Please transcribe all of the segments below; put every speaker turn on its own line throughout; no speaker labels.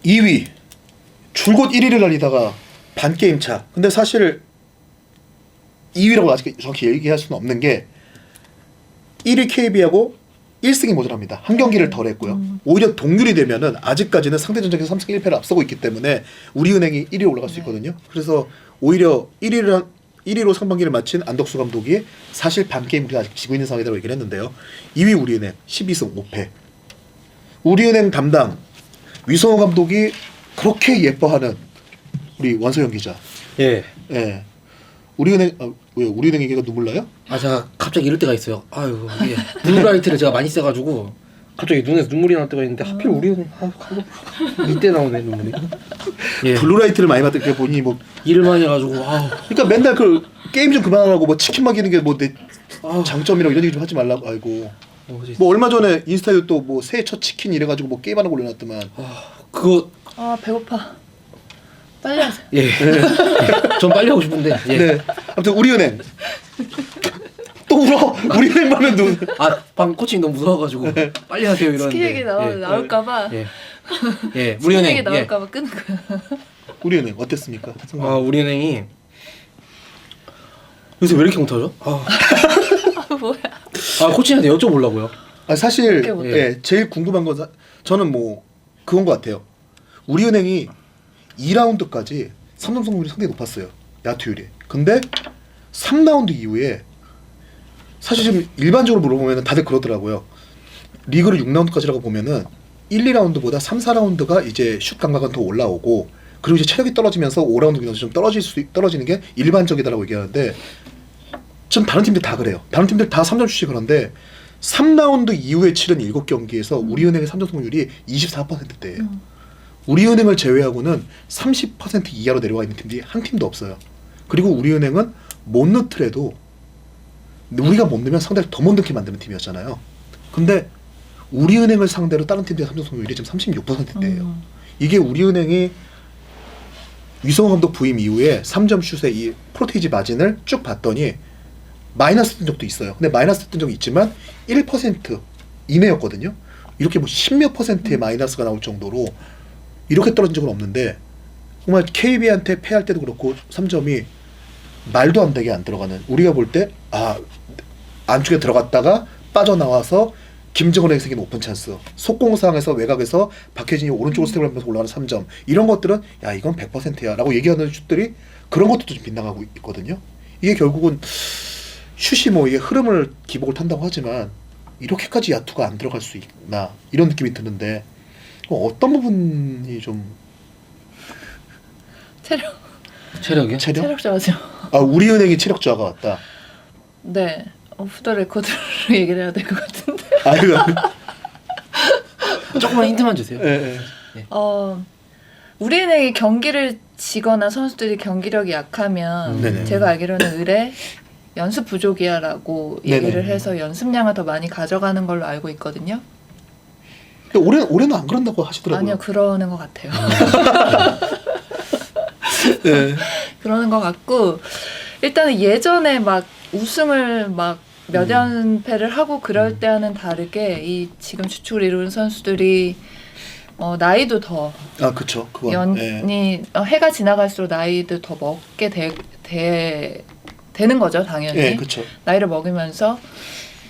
2위 줄곧 1위를 달리다가 반 게임 차. 근데 사실 2위라고 아직 정확히 얘기할 수는 없는 게 1위 KB하고 1승이 모자랍니다. 한 경기를 덜 했고요. 오히려 동률이 되면은 아직까지는 상대 전적에서 3승 1패를 앞서고 있기 때문에 우리은행이 1위로 올라갈 수 있거든요. 그래서 오히려 1위로 상반기를 마친 안덕수 감독이 사실 반 게임 우리가 아직 지고 있는 상황이라고 얘기를 했는데요. 2위 우리은행 12승 5패. 우리은행 담당 위성호 감독이 그렇게 예뻐하는 우리 원서영 기자.
예.
예. 우리은행 왜 우리은행 얘기가 눈물 나요?
아 제가 갑자기 이럴 때가 있어요. 아유 이게 블루라이트를 제가 많이 써가지고 갑자기 눈에서 눈물이 날 때가 있는데 하필 우리는 이때 나오네 눈물이. 예.
블루라이트를 많이 받을 때 보니 뭐
일을 많이 해가지고 아우.
그러니까 맨날 그 게임 좀 그만하라고 뭐 치킨 먹이는 게 뭐 내 장점이라고 이런 얘기 좀 하지 말라고. 아이고. 뭐 얼마 전에 인스타에 또 뭐 새해 첫 치킨 이래가지고 뭐 게임하는 거 올려놨더만.
그거
아 배고파. 빨리 하세요.
예. 전 빨리 하고 싶은데. 예.
네. 아무튼 우리은행 또 울어. 우리은행만은 눈.
방 코칭이 너무 무서워가지고 빨리 하세요 이러는데.
치킨 얘기 나올까봐.
예. 예.
치킨
우리은행.
얘기 나올까봐 끄는 거야.
우리은행 어땠습니까?
아 우리은행이 요새 왜 이렇게 못하죠?
뭐야?
코치한테 여쭤보려고요.
사실
그게
예, 제일 궁금한 건 저는 뭐 그건 것 같아요. 우리은행이 2라운드까지 3점 성공률이 상당히 높았어요. 야투율이. 근데 3라운드 이후에 사실 지금 일반적으로 물어보면 다들 그러더라고요. 리그를 6라운드까지라고 보면은 1, 2라운드보다 3, 4라운드가 이제 슛 감각은 더 올라오고 그리고 이제 체력이 떨어지면서 5라운드 기준에서 좀 떨어지는 게 일반적이다라고 얘기하는데 전 다른 팀들 다 그래요. 다른 팀들 다 3점 슛이 그런데 3라운드 이후에 치른 7경기에서 우리은행의 3점 성공률이 24%대예요. 우리은행을 제외하고는 30% 이하로 내려와 있는 팀들이 한 팀도 없어요. 그리고 우리은행은 못 넣더라도 우리가 못 넣으면 상대를 더 못 넣게 만드는 팀이었잖아요. 근데 우리은행을 상대로 다른 팀들의 3점 성공률이 지금 36%대예요. 이게 우리은행이 위성호 감독 부임 이후에 3점 슛의 이 프로테이지 마진을 쭉 봤더니 마이너스 뜬 적도 있어요. 근데 마이너스 뜬 적이 있지만 1% 이내였거든요. 이렇게 뭐 10몇 %의 마이너스가 나올 정도로 이렇게 떨어진 적은 없는데 정말 KB한테 패할 때도 그렇고 3점이 말도 안 되게 안 들어가는, 우리가 볼 때 안쪽에 들어갔다가 빠져나와서 김정은에게 생긴 오픈 찬스, 속공상에서 외곽에서 박혜진이 오른쪽으로 스텝을 하면서 올라가는 3점, 이런 것들은 야 이건 100%야 라고 얘기하는 슛들이 그런 것들도 좀 빗나가고 있거든요. 이게 결국은 슛이 뭐 이게 흐름을 기복을 탄다고 하지만 이렇게까지 야투가 안 들어갈 수 있나 이런 느낌이 드는데 어떤 부분이 좀
체력이요?
체력?
체력 저하죠.
우리은행이 체력 저하가 왔다.
네. 오프 더 레코드로 얘기를 해야 될 것 같은데.
조금만 힌트만 주세요.
예.
우리은행이 경기를 지거나 선수들이 경기력이 약하면 제가 알기로는 의뢰 연습 부족이야라고 얘기를 해서 연습량을 더 많이 가져가는 걸로 알고 있거든요.
올해는 안 그런다고 하시더라고요.
아니요, 그러는 것 같아요.
네.
그러는 것 같고, 일단은 예전에 막 우승을 막 몇 연패를 하고 그럴 때와는 다르게 이 지금 주축을 이루는 선수들이 나이도 더
그쵸. 그건
연이 해가 지나갈수록 나이도 더 먹게 되는 거죠, 당연히.
예, 그쵸.
나이를 먹으면서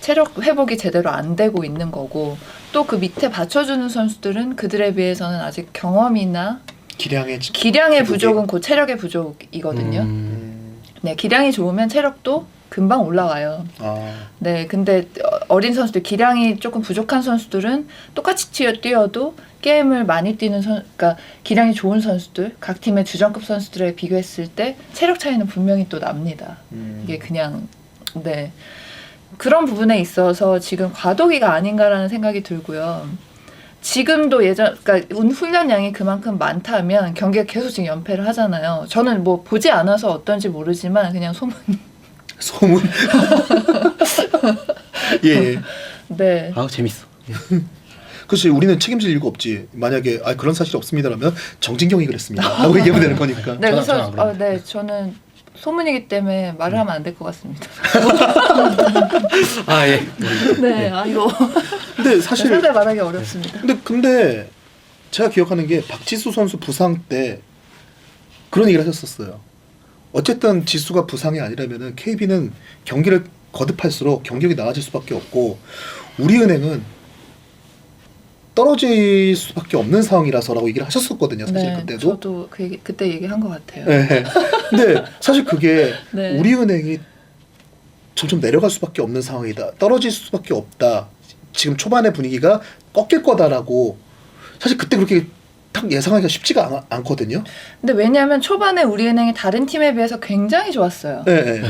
체력 회복이 제대로 안 되고 있는 거고, 또 그 밑에 받쳐주는 선수들은 그들에 비해서는 아직 경험이나 기량의 부족은 곧 체력의 부족이거든요. 네, 기량이 좋으면 체력도 금방 올라와요. 네, 근데 어린 선수들, 기량이 조금 부족한 선수들은 똑같이 뛰어도 게임을 많이 뛰는 그러니까 기량이 좋은 선수들, 각 팀의 주전급 선수들에 비교했을 때 체력 차이는 분명히 또 납니다. 이게 그냥 네, 그런 부분에 있어서 지금 과도기가 아닌가라는 생각이 들고요. 지금도 그러니까 훈련량이 그만큼 많다면 경기가 계속 지금 연패를 하잖아요. 저는 뭐 보지 않아서 어떤지 모르지만 그냥 소문. 예. 네.
재밌어.
그렇지. 우리는 책임질 이유가 없지. 만약에 그런 사실이 없습니다라면 정진경이 그랬습니다 라고 얘기하면 되는 거니까.
네, 그래서 네, 저는 소문이기 때문에 말을 하면 안 될 것 같습니다.
예.
네, 이거
근데 사실
상대 말하기 어렵습니다.
근데 제가 기억하는 게 박지수 선수 부상 때 그런 얘기를 하셨었어요. 어쨌든 지수가 부상이 아니라면은 KB는 경기를 거듭할수록 경력이 나아질 수밖에 없고 우리은행은 떨어질 수밖에 없는 상황이라서라고 얘기를 하셨었거든요. 사실
네,
그때도.
저도 그 얘기, 그때 얘기한 것 같아요.
네. 근데 사실 그게
네.
우리은행이 점점 내려갈 수밖에 없는 상황이다. 떨어질 수밖에 없다. 지금 초반의 분위기가 꺾일 거다라고 사실 그때 그렇게 딱 예상하기가 쉽지가 않거든요.
근데 왜냐하면 초반에 우리은행이 다른 팀에 비해서 굉장히 좋았어요.
네, 네.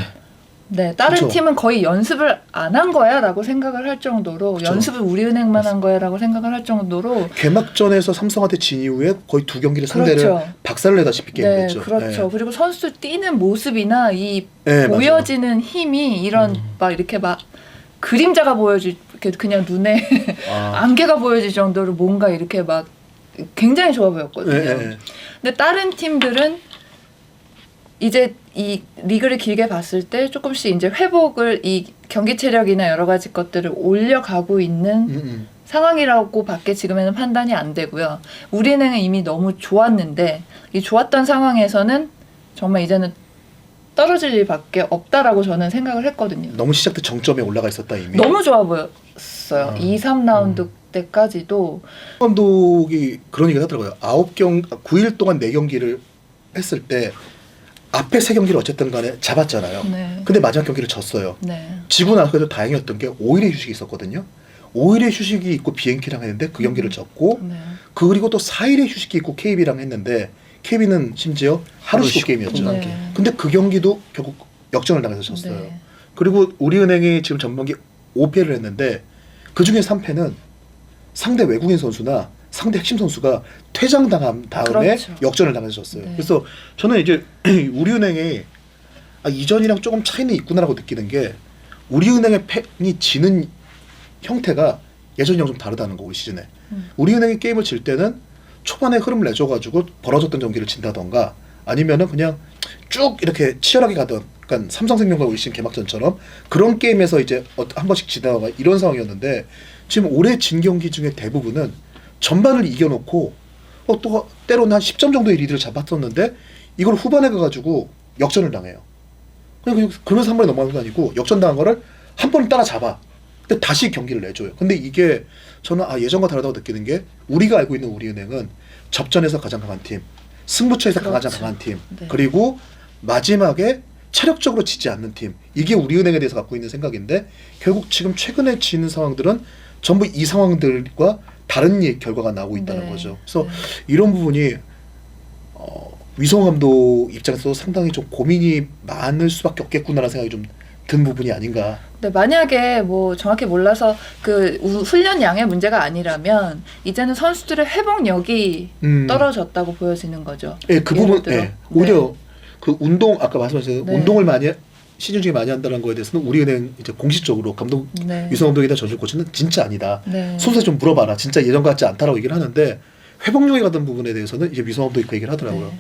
네, 다른
그쵸.
팀은 거의 연습을 안 한 거야라고 생각을 할 정도로
그쵸.
연습을 우리은행만 한 거야라고 생각을 할 정도로
개막전에서 삼성한테 진 이후에 거의 두 경기를 상대를
그렇죠.
박살을 내다시피
네,
게임했죠.
그렇죠. 그리고 선수 뛰는 모습이나 이
네,
보여지는 힘이 이런 막 이렇게 막 그림자가 보여지 이렇게 그냥 눈에
아.
안개가 보여질 정도로 뭔가 이렇게 막 굉장히 좋아 보였거든요.
네, 네.
근데 다른 팀들은 이제 이 리그를 길게 봤을 때 조금씩 이제 회복을 이 경기 체력이나 여러 가지 것들을 올려가고 있는 상황이라고 밖에 지금에는 판단이 안 되고요. 우리은행은 이미 너무 좋았는데 이 좋았던 상황에서는 정말 이제는 떨어질 일밖에 없다라고 저는 생각을 했거든요.
너무 시작 때 정점에 올라가 있었다 이미.
너무 좋아 보였어요. 2, 3라운드 때까지도.
감독이 그런 얘기를 하더라고요. 9일 동안 4경기를 했을 때 앞에 3경기를 어쨌든 간에 잡았잖아요.
네.
근데 마지막 경기를 졌어요.
네.
지고 나서 그래도 다행이었던 게 5일의 휴식이 있었거든요. 5일의 휴식이 있고 비행키랑 했는데 그 경기를 졌고
네.
그리고 또 4일의 휴식이 있고 KB랑 했는데 KB는 심지어 하루 쉬고 게임이었죠.
네.
근데 그 경기도 결국 역전을 당해서 졌어요.
네.
그리고 우리은행이 지금 전반기 5패를 했는데 그중에 3패는 상대 외국인 선수나 상대 핵심 선수가 퇴장당한 다음에
그렇죠.
역전을 당해서 졌어요.
네.
그래서 저는 이제 우리은행이 이전이랑 조금 차이는 있구나라고 느끼는 게 우리은행의 팬이 지는 형태가 예전이랑 좀 다르다는 거 올 시즌에. 우리은행이 게임을 질 때는 초반에 흐름을 내줘가지고 벌어졌던 경기를 진다던가 아니면은 그냥 쭉 이렇게 치열하게 가던 그러니까 삼성생명과 올 시즌 개막전처럼 그런 게임에서 이제 한 번씩 지나가 이런 상황이었는데 지금 올해 진 경기 중에 대부분은 전반을 이겨놓고 또 때로는 한 10점 정도의 리드를 잡았었는데 이걸 후반에 가가지고 역전을 당해요. 그냥 그러면서 한 번에 넘어가는 거 아니고 역전당한 거를 한 번을 따라잡아. 근데 다시 경기를 내줘요. 근데 이게 저는 예전과 다르다고 느끼는 게 우리가 알고 있는 우리은행은 접전에서 가장 강한 팀, 승부처에서
그렇죠.
가장 강한 팀,
네.
그리고 마지막에 체력적으로 지지 않는 팀. 이게 우리은행에 대해서 갖고 있는 생각인데 결국 지금 최근에 지는 상황들은 전부 이 상황들과 다른 결과가 나오고 있다는
네.
거죠. 그래서
네.
이런 부분이 위성 감독 입장에서 상당히 좀 고민이 많을 수밖에 없겠구나라는 생각이 좀 든 부분이 아닌가.
네, 만약에 뭐 정확히 몰라서 그 훈련 양의 문제가 아니라면 이제는 선수들의 회복력이 떨어졌다고 보여지는 거죠.
예, 그
예를
부분,
들어.
예, 오히려 그 운동 아까 말씀하신
네.
운동을 많이 시즌 중에 많이 한다는 거에 대해서는 우리은행 이제 공식적으로 감독
네.
위성 감독이다 전술 코치는 진짜 아니다.
네.
선수에 좀 물어봐라. 진짜 예전 같지 않다라고 얘기를 하는데 회복력에 가던 부분에 대해서는 이제 위성 감독이 그 얘기를 하더라고요.
네.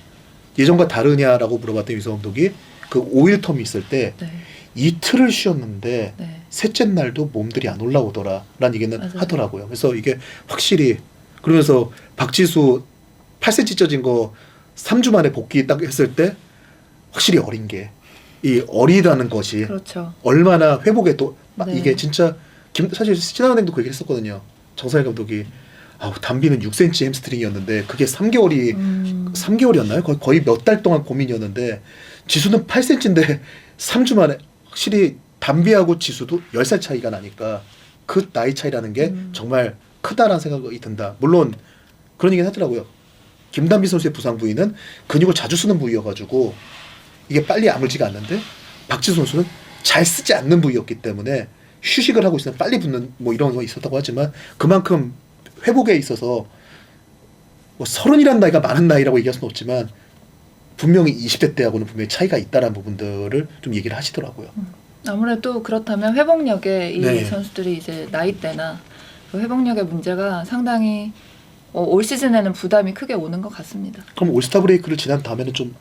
예전과 다르냐라고 물어봤더니 위성 감독이 그 5일 텀이 있을 때
네.
이틀을 쉬었는데
네.
셋째 날도 몸들이 안 올라오더라 라는 얘기는
맞아요.
하더라고요. 그래서 이게 확실히 그러면서 박지수 8cm 쪄진 거 3주 만에 복귀 딱 했을 때 확실히 어린 게 이 어리다는 것이
그렇죠.
얼마나 회복에 또
네.
이게 진짜 사실 신한은행도 그 얘기를 했었거든요. 정상일 감독이 담비는 6cm 햄스트링이었는데 그게 3개월이었나요? 거의 몇 달 동안 고민이었는데 지수는 8cm인데 3주 만에 확실히 담비하고 지수도 10살 차이가 나니까 그 나이 차이라는 게 정말 크다라는 생각이 든다. 물론 그런 얘기는 하더라고요. 김담비 선수의 부상 부위는 근육을 자주 쓰는 부위여가지고 이게 빨리 아물지가 않는데 박지수 선수는 잘 쓰지 않는 부위였기 때문에 휴식을 하고 있으면 빨리 붙는 뭐 이런 거 있었다고 하지만 그만큼 회복에 있어서 뭐 30이라는 나이가 많은 나이라고 얘기할 수는 없지만 분명히 20대 때하고는 분명히 차이가 있다라는 부분들을 좀 얘기를 하시더라고요.
아무래도 그렇다면 회복력에 이
네.
선수들이 이제 나이대나 그 회복력의 문제가 상당히 올 시즌에는 부담이 크게 오는 것 같습니다.
그럼 올스타 브레이크를 지난 다음에는 좀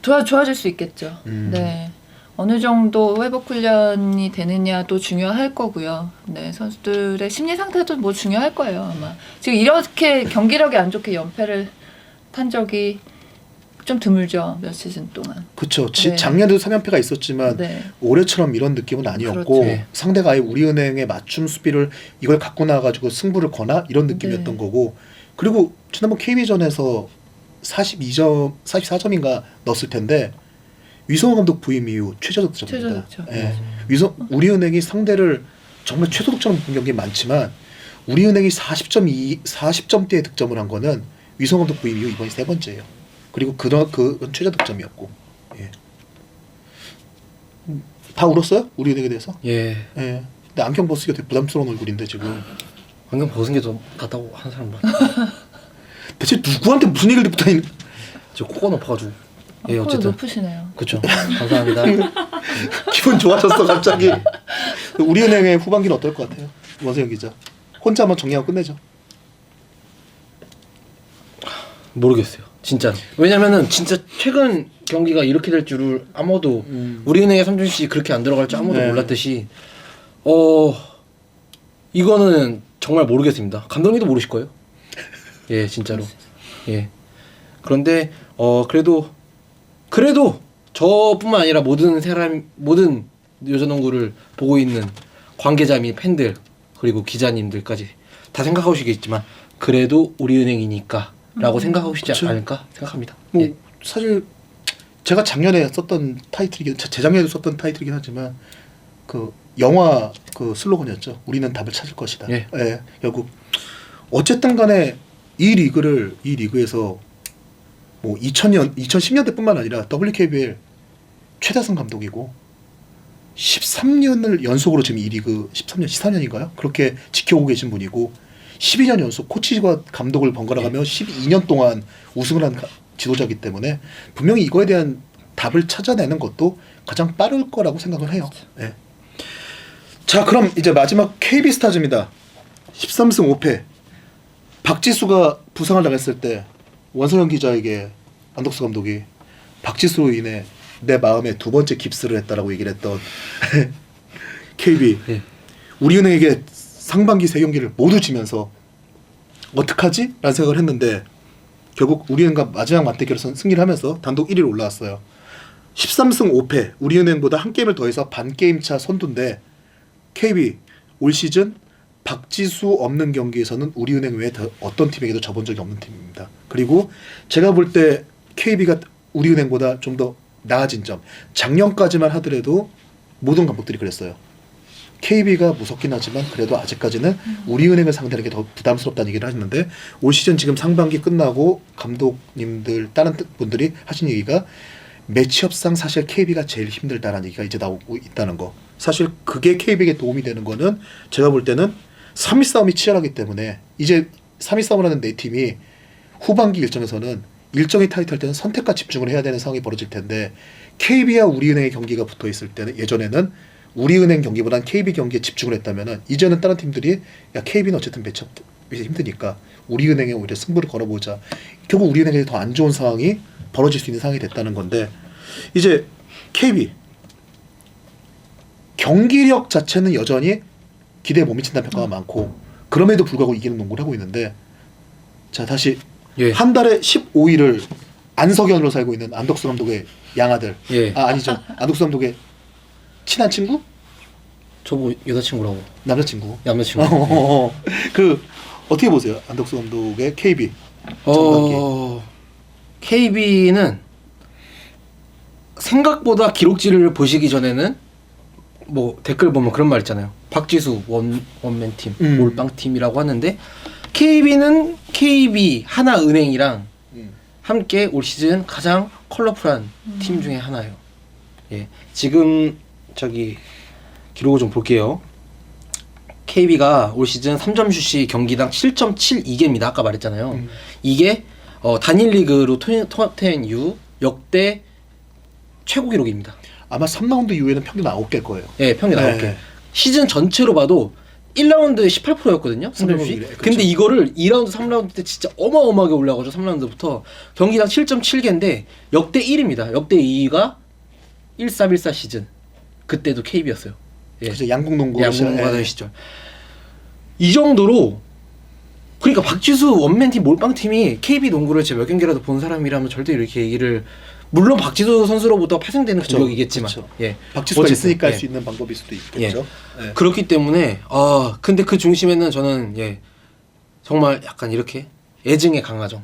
좋아질 수 있겠죠. 네. 어느 정도 회복 훈련이 되느냐도 중요할 거고요. 네, 선수들의 심리 상태도 뭐 중요할 거예요, 아마. 지금 이렇게 경기력이 안 좋게 연패를 탄 적이 좀 드물죠, 몇 시즌 동안.
그렇죠.
네.
작년에도 3연패가 있었지만
네.
올해처럼 이런 느낌은 아니었고
그렇죠.
상대가 아예 우리은행의 맞춤 수비를 이걸 갖고 나가지고 승부를 거나 이런 느낌이었던
네.
거고 그리고 지난번 KB전에서 42점, 44점인가 넣었을 텐데 위성호 감독 부임 이후 최저 득점입니다.
최저 득점.
예. 우리은행이 상대를 정말 최소 득점 본 경기 많지만 우리은행이 40점대의 득점을 한 거는 위성호 감독 부임 이후 이번이 세 번째예요. 그리고 그건 최저 득점이었고. 예. 다 울었어요? 우리은행에 대해서?
예.
예. 근데 안경 벗으기가 되게 부담스러운 얼굴인데 지금.
안경 벗은 게 더 낫다고 하는 사람 많.
대체 누구한테 무슨 얘기를 듣고 다니는?
저 코가 높아가지고. 예,
코가
어쨌든.
높으시네요.
그렇죠. 감사합니다.
기분 좋아졌어 갑자기. 우리은행의 후반기는 어떨 것 같아요? 원세영 기자. 혼자 한번 정리하고 끝내죠.
모르겠어요. 진짜. 왜냐면은 진짜 최근 경기가 이렇게 될 줄을 아무도 우리은행의 삼준씨 그렇게 안 들어갈 줄 아무도
네.
몰랐듯이 이거는 정말 모르겠습니다. 감독님도 모르실 거예요. 예, 진짜로. 예. 그런데 그래도 저뿐만 아니라 모든 여자농구를 보고 있는 관계자 및 팬들 그리고 기자님들까지 다 생각하시겠지만 그래도 우리은행이니까 라고 생각하고 싶지
그쵸.
않을까 생각합니다.
뭐
예.
사실 제가 작년에 썼던 타이틀이긴 재작년에도 썼던 타이틀이긴 하지만 그 영화 그 슬로건이었죠. 우리는 답을 찾을 것이다.
예.
예. 결국 어쨌든 간에 이 리그에서 뭐 2010년대뿐만 아니라 WKBL 최다승 감독이고 13년을 연속으로 지금 이 리그 14년인가요? 그렇게 지켜오고 계신 분이고 12년 연속 코치와 감독을 번갈아가며 12년 동안 우승을 한 지도자이기 때문에 분명히 이거에 대한 답을 찾아내는 것도 가장 빠를 거라고 생각을 해요. 네. 자, 그럼 이제 마지막 KB스타즈입니다. 13승 5패. 박지수가 부상을 당했을 때 원서영 기자에게 안덕수 감독이 박지수로 인해 내 마음에 두 번째 깁스를 했다라고 얘기를 했던 KB.
예.
우리은행에게 상반기 3경기를 모두 지면서 어떡하지? 라는 생각을 했는데 결국 우리은행과 마지막 맞대결에서 승리를 하면서 단독 1위로 올라왔어요. 13승 5패. 우리은행보다 한 게임을 더해서 반 게임 차 선두인데 KB 올 시즌 박지수 없는 경기에서는 우리은행 외에 어떤 팀에게도 져본 적이 없는 팀입니다. 그리고 제가 볼 때 KB가 우리은행보다 좀 더 나아진 점. 작년까지만 하더라도 모든 감독들이 그랬어요. KB가 무섭긴 하지만 그래도 아직까지는 우리은행을 상대하는 게 더 부담스럽다는 얘기를 하셨는데 올 시즌 지금 상반기 끝나고 감독님들 다른 분들이 하신 얘기가 매치업상 사실 KB가 제일 힘들다라는 얘기가 이제 나오고 있다는 거. 사실 그게 KB에게 도움이 되는 거는 제가 볼 때는 3위 싸움이 치열하기 때문에 이제 3위 싸움을 하는 네 팀이 후반기 일정에서는 일정이 타이트할 때는 선택과 집중을 해야 되는 상황이 벌어질 텐데 KB와 우리은행의 경기가 붙어 있을 때는 예전에는 우리은행 경기보다는 KB 경기에 집중을 했다면은 이제는 다른 팀들이 야 KB는 어쨌든 매치업 힘드니까 우리은행에 오히려 승부를 걸어보자. 결국 우리은행에 더 안 좋은 상황이 벌어질 수 있는 상황이 됐다는 건데 이제 KB 경기력 자체는 여전히 기대에 못 미친다는 평가가 많고 그럼에도 불구하고 이기는 농구를 하고 있는데 자 다시
예.
한 달에 15일을 안석연으로 살고 있는 안덕수 감독의 양아들
예.
아니죠 안덕수 감독의 친한 친구?
저보고 여자친구라고.
남자친구
남자친구.
그 어떻게 보세요 안덕수 감독의 KB
KB는 생각보다 기록지를 보시기 전에는 뭐 댓글 보면 그런 말 있잖아요. 박지수 원맨 팀, 몰빵 팀이라고 하는데 KB는 KB 하나은행이랑 함께 올 시즌 가장 컬러풀한 팀 중에 하나예요. 예, 지금 저기 기록을 좀 볼게요. KB가 올 시즌 3점 슛이 경기당 7.72개입니다. 아까 말했잖아요. 이게 단일 리그로 톱10 이후 역대 최고 기록입니다.
아마 3라운드 이후에는 평균 9개일 거예요.
예, 평균
네.
9개. 시즌 전체로 봐도 1라운드 18%였거든요. 3점슛이.
그렇죠.
근데 이거를 2라운드, 3라운드 때 진짜 어마어마하게 올라가죠. 3라운드부터. 경기당 7.7개인데 역대 1위입니다. 역대 2위가 1314 시즌 그때도 KB였어요. 예.
그죠, 양궁농구
양궁 하던 시절. 이 정도로 그러니까 박지수 원맨팀 몰빵팀이 KB 농구를 제가 몇 경기라도 본 사람이라면 절대 이렇게 얘기를 물론 박지수 선수로부터 파생되는
그쵸,
공격이겠지만
그쵸.
예.
박지수가
어쨌든,
있으니까 할
예.
수 있는 방법일 수도 있겠죠. 예.
그렇기 때문에 근데 그 중심에는 저는 정말 약간 이렇게 애증의 강하정.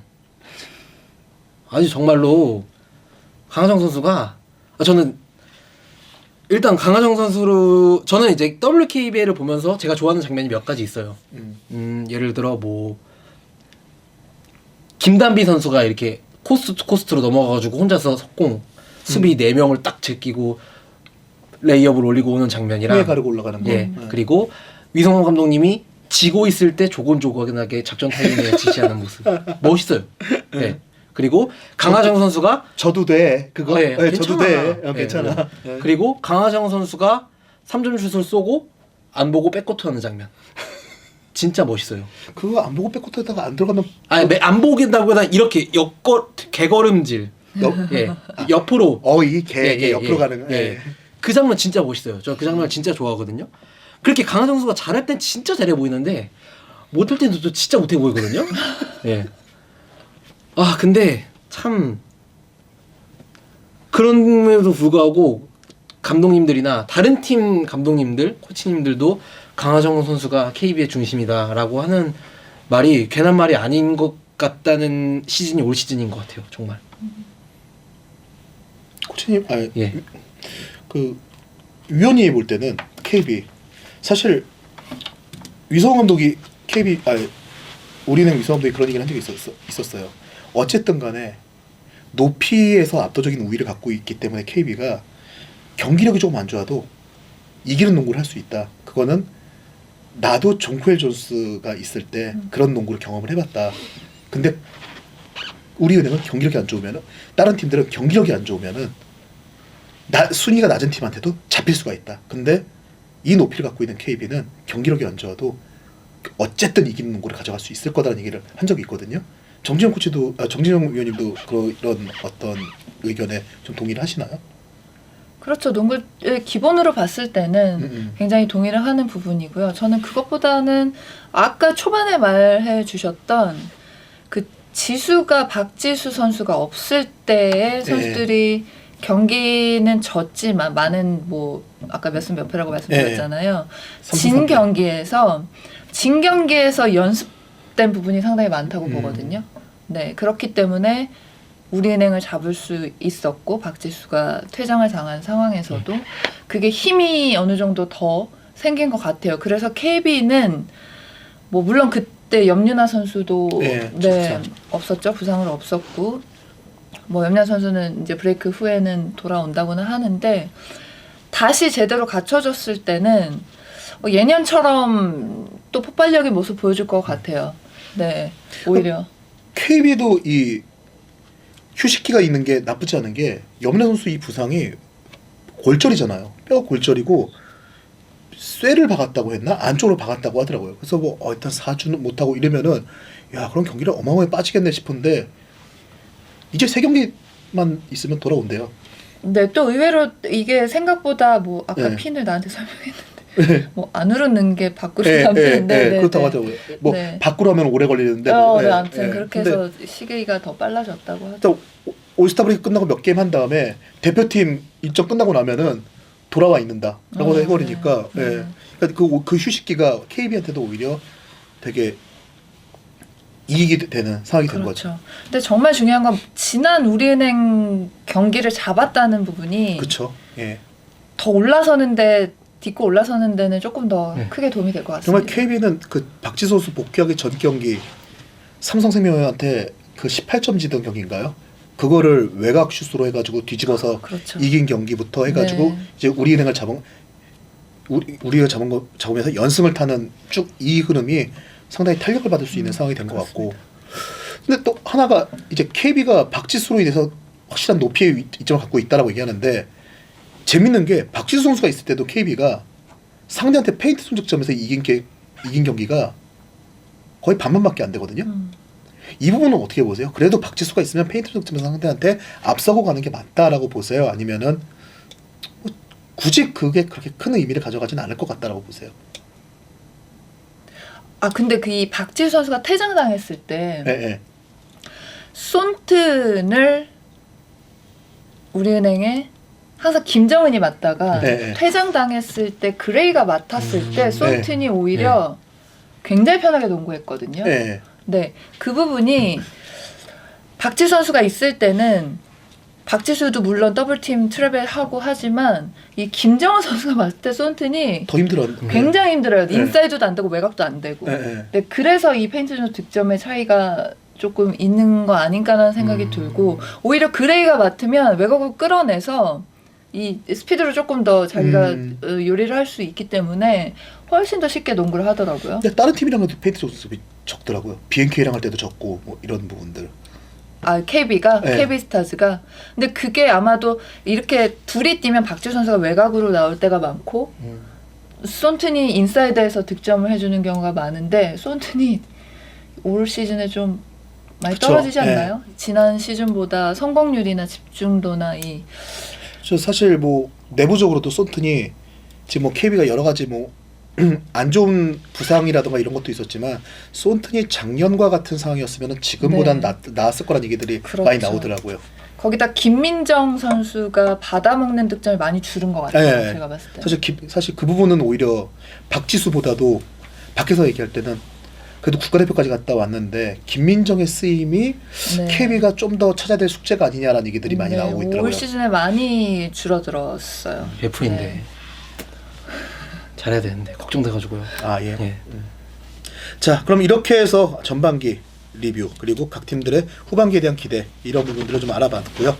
아주 정말로 강하정 선수가 저는 일단 강하정 선수로 저는 이제 WKBL을 보면서 제가 좋아하는 장면이 몇 가지 있어요. 예를 들어 뭐 김단비 선수가 이렇게 코스트 투 코스트로 넘어가가지고 혼자서 석공 수비 4명을 딱 제끼고 레이업을 올리고 오는 장면이랑
후에 가르고 올라가는 거.
그리고 위성호 감독님이 지고 있을 때 조곤조곤하게 작전 타이밍을 지시하는 모습 멋있어요. 네. 그리고 강하정 선수가
저도 돼 그거. 저도 돼.
괜찮아.
괜찮아.
네. 그리고 강하정 선수가 3점 슛을 쏘고 안 보고 백코트하는 장면. 진짜 멋있어요.
그거 안 보고 백코트에다가 안 들어가면
안 보긴다보다 이렇게 개걸음질. 옆으로.
이개 옆으로 가는.
그 장면 진짜 멋있어요. 저 그 장면 진짜 좋아하거든요. 그렇게 강하정 선수가 잘할 땐 진짜 잘해 보이는데 못할 때도 또 진짜 못해 보이거든요. 예. 근데 참 그럼에도 불구하고 감독님들이나 다른 팀 감독님들, 코치님들도 강하정 선수가 KB의 중심이다라고 하는 말이 괜한 말이 아닌 것 같다는 시즌이 올 시즌인 것 같아요. 정말.
코치님, 그 위원님이 볼 때는 KB 사실 위성 감독이 KB 우리는 위성 감독이 그런 얘기를 한 적이 있었어요. 어쨌든 간에 높이에서 압도적인 우위를 갖고 있기 때문에 KB가 경기력이 조금 안 좋아도 이기는 농구를 할 수 있다. 그거는 나도 존코엘 존스가 있을 때 그런 농구를 경험을 해봤다. 근데 우리은행은 경기력이 안 좋으면은 다른 팀들은 경기력이 안 좋으면은 순위가 낮은 팀한테도 잡힐 수가 있다. 근데 이 높이를 갖고 있는 KB는 경기력이 안 좋아도 어쨌든 이기는 농구를 가져갈 수 있을 거다라는 얘기를 한 적이 있거든요. 정진영 위원님도 그런 어떤 의견에 좀 동의를 하시나요?
그렇죠. 농구의 기본으로 봤을 때는 굉장히 동의를 하는 부분이고요. 저는 그것보다는 아까 초반에 말해 주셨던 그 지수가 박지수 선수가 없을 때의 선수들이 경기는 졌지만 많은 뭐 아까 몇 패라고 말씀드렸잖아요. 진 경기에서 연습된 부분이 상당히 많다고 보거든요. 네, 그렇기 때문에 우리은행을 잡을 수 있었고 박지수가 퇴장을 당한 상황에서도 그게 힘이 어느 정도 더 생긴 것 같아요. 그래서 KB는 뭐 물론 그때 염윤아 선수도 없었죠. 부상으로 없었고 뭐 염윤아 선수는 이제 브레이크 후에는 돌아온다고는 하는데 다시 제대로 갖춰졌을 때는 예년처럼 또 폭발력의 모습 보여줄 것 같아요. 네, 오히려
KB도 이 휴식기가 있는 게 나쁘지 않은 게 염래 선수 이 부상이 골절이잖아요. 뼈가 골절이고 쇠를 박았다고 했나? 안쪽으로 박았다고 하더라고요. 그래서 뭐 일단 4주는 못하고 이러면은 야 그럼 경기를 어마어마하게 빠지겠네 싶은데 이제 3경기만 있으면 돌아온대요.
네, 또 의외로 이게 생각보다 뭐 아까 핀을 나한테 설명했는데 뭐 안으로 넣는 게 밖으로 남는데
그렇다고 하더라고요. 뭐 밖으로 하면 오래 걸리는데
아무튼 그렇게 해서 시기가 더 빨라졌다고 하죠.
올스타 브레이크 끝나고 몇 게임 한 다음에 대표팀 일정 끝나고 나면은 돌아와 있는다라고 해버리니까 그러니까 그 휴식기가 KB한테도 오히려 되게 이익이 되는 상황이 된 거죠.
근데 정말 중요한 건 지난 우리은행 경기를 잡았다는 부분이 더 딛고 올라서는 데는 조금 더 크게 도움이 될 것 같습니다.
정말 KB는 그 박지수 선수 복귀하기 전 경기 삼성생명한테 그 18점 지던 경기인가요? 그거를 외곽 슛으로 해가지고 뒤집어서 이긴 경기부터 해가지고 이제 우리은행을 우리가 잡으면서 연승을 타는 쭉 이 흐름이 상당히 탄력을 받을 수 있는 상황이 된 것 같고, 근데 또 하나가 이제 KB가 박지수로 인해서 확실한 높이의 이점을 갖고 있다라고 얘기하는데 재밌는 게 박지수 선수가 있을 때도 KB가 상대한테 페인트 손득점에서 이긴 경기가 거의 반만밖에 안 되거든요. 이 부분은 어떻게 보세요? 그래도 박지수가 있으면 페인트 손득점에서 상대한테 앞서고 가는 게 맞다라고 보세요? 아니면은 굳이 그게 그렇게 큰 의미를 가져가지는 않을 것 같다라고 보세요.
아 근데 그 이 박지수 선수가 퇴장당했을 때
예, 예.
손튼을 우리은행에 항상 김정은이 맡다가
네.
퇴장당했을 때 그레이가 맡았을 때 손튼이 오히려 굉장히 편하게 농구했거든요.
예.
네, 그 부분이 박지수 선수가 있을 때는 박지수도 물론 더블팀 트래블 하고 하지만 이 김정은 선수가 맡을 때 손튼이
더 힘들었는데.
굉장히 힘들어요.
네.
인사이드도 안 되고 외곽도 안 되고.
예, 예.
네, 그래서 이 페인트존 득점의 차이가 조금 있는 거 아닌가라는 생각이 들고 오히려 그레이가 맡으면 외곽을 끌어내서 이 스피드로 조금 더 자기가 요리를 할 수 있기 때문에 훨씬 더 쉽게 농구를 하더라고요.
근데 다른 팀이랑도 페인트 존스비 적더라고요. BNK랑 할 때도 적고 뭐 이런 부분들.
아 KB가
네.
KB 스타즈가 근데 그게 아마도 이렇게 둘이 뛰면 박지수 선수가 외곽으로 나올 때가 많고 손튼이 인사이드에서 득점을 해주는 경우가 많은데 손튼이 올 시즌에 좀 많이
그쵸.
떨어지지 않나요? 지난 시즌보다 성공률이나 집중도나 이
저 사실 뭐 내부적으로도 손튼이 지금 뭐 KB가 여러 가지 뭐 안 좋은 부상이라든가 이런 것도 있었지만 손튼이 작년과 같은 상황이었으면 지금보단
네.
나았을 거란 얘기들이
그렇죠.
많이 나오더라고요.
거기다 김민정 선수가 받아먹는 득점을 많이 줄은 것 같아요.
네.
제가 봤을 때.
사실 그 부분은 오히려 박지수보다도 밖에서 얘기할 때는 그래도 국가대표까지 갔다 왔는데 김민정의 쓰임이
네.
KB가 좀 더 찾아야 될 숙제가 아니냐라는 얘기들이 많이
네,
나오고 있더라고요.
올 시즌에 많이 줄어들었어요.
F인데
네.
잘해야 되는데 걱정돼가지고요.
아 예.
예.
자, 그럼 이렇게 해서 전반기 리뷰 그리고 각 팀들의 후반기에 대한 기대 이런 부분들을 좀 알아봤고요.